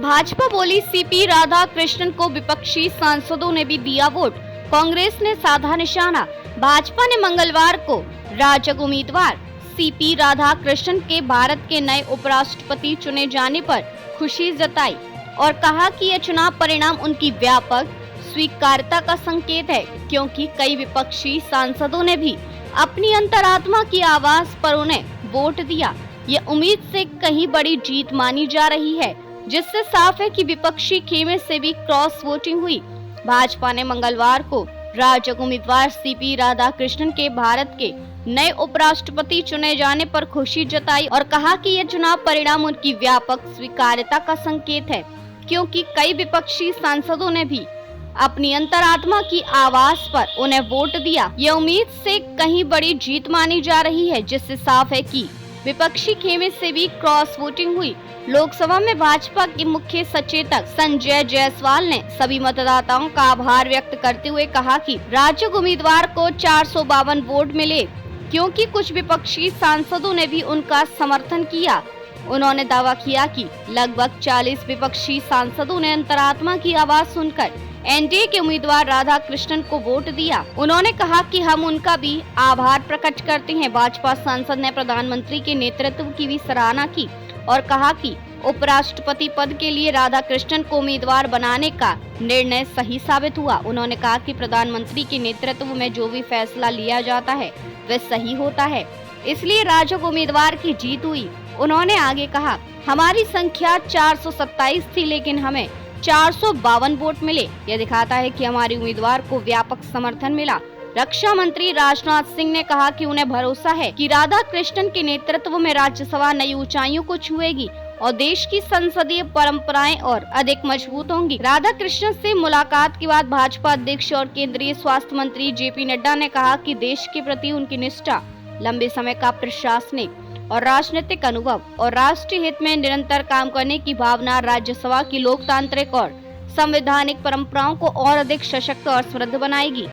भाजपा बोली सीपी राधा कृष्णन को विपक्षी सांसदों ने भी दिया वोट, कांग्रेस ने साधा निशाना। भाजपा ने मंगलवार को राजग उम्मीदवार सीपी राधा कृष्णन के भारत के नए उपराष्ट्रपति चुने जाने पर खुशी जताई और कहा कि यह चुनाव परिणाम उनकी व्यापक स्वीकार्यता का संकेत है, क्योंकि कई विपक्षी सांसदों ने भी अपनी अंतरात्मा की आवाज पर उन्हें वोट दिया। ये उम्मीद से कहीं बड़ी जीत मानी जा रही है, जिससे साफ है कि विपक्षी खेमे से भी क्रॉस वोटिंग हुई। भाजपा ने मंगलवार को राजग उम्मीदवार सीपी राधा कृष्णन के भारत के नए उपराष्ट्रपति चुने जाने पर खुशी जताई और कहा कि यह चुनाव परिणाम उनकी व्यापक स्वीकार्यता का संकेत है, क्योंकि कई विपक्षी सांसदों ने भी अपनी अंतरात्मा की आवाज पर उन्हें वोट दिया। यह उम्मीद से कहीं बड़ी जीत मानी जा रही है, जिससे साफ है कि विपक्षी खेमे से भी क्रॉस वोटिंग हुई। लोकसभा में भाजपा के मुख्य सचेतक संजय जायसवाल ने सभी मतदाताओं का आभार व्यक्त करते हुए कहा कि राजग उम्मीदवार को 452 वोट मिले, क्योंकि कुछ विपक्षी सांसदों ने भी उनका समर्थन किया। उन्होंने दावा किया कि लगभग 40 विपक्षी सांसदों ने अंतरात्मा की आवाज सुनकर एनडीए के उम्मीदवार राधा कृष्णन को वोट दिया। उन्होंने कहा कि हम उनका भी आभार प्रकट करते हैं। भाजपा सांसद ने प्रधानमंत्री के नेतृत्व की भी सराहना की और कहा कि उपराष्ट्रपति पद के लिए राधा कृष्णन को उम्मीदवार बनाने का निर्णय सही साबित हुआ। उन्होंने कहा कि प्रधानमंत्री के नेतृत्व में जो भी फैसला लिया जाता है वह सही होता है, इसलिए राजग उम्मीदवार की जीत हुई। उन्होंने आगे कहा, हमारी संख्या 427 थी, लेकिन हमें 452 वोट मिले। यह दिखाता है कि हमारे उम्मीदवार को व्यापक समर्थन मिला। रक्षा मंत्री राजनाथ सिंह ने कहा कि उन्हें भरोसा है कि राधा कृष्णन के नेतृत्व में राज्यसभा नई ऊंचाइयों को छुएगी और देश की संसदीय परंपराएं और अधिक मजबूत होंगी। राधा कृष्णन से मुलाकात के बाद भाजपा अध्यक्ष और केंद्रीय स्वास्थ्य मंत्री जेपी नड्डा ने कहा कि देश के प्रति उनकी निष्ठा, लंबे समय का प्रशासनिक और राजनीतिक अनुभव और राष्ट्रीय हित में निरंतर काम करने की भावना राज्यसभा की लोकतांत्रिक और संवैधानिक परंपराओं को और अधिक सशक्त और समृद्ध बनाएगी।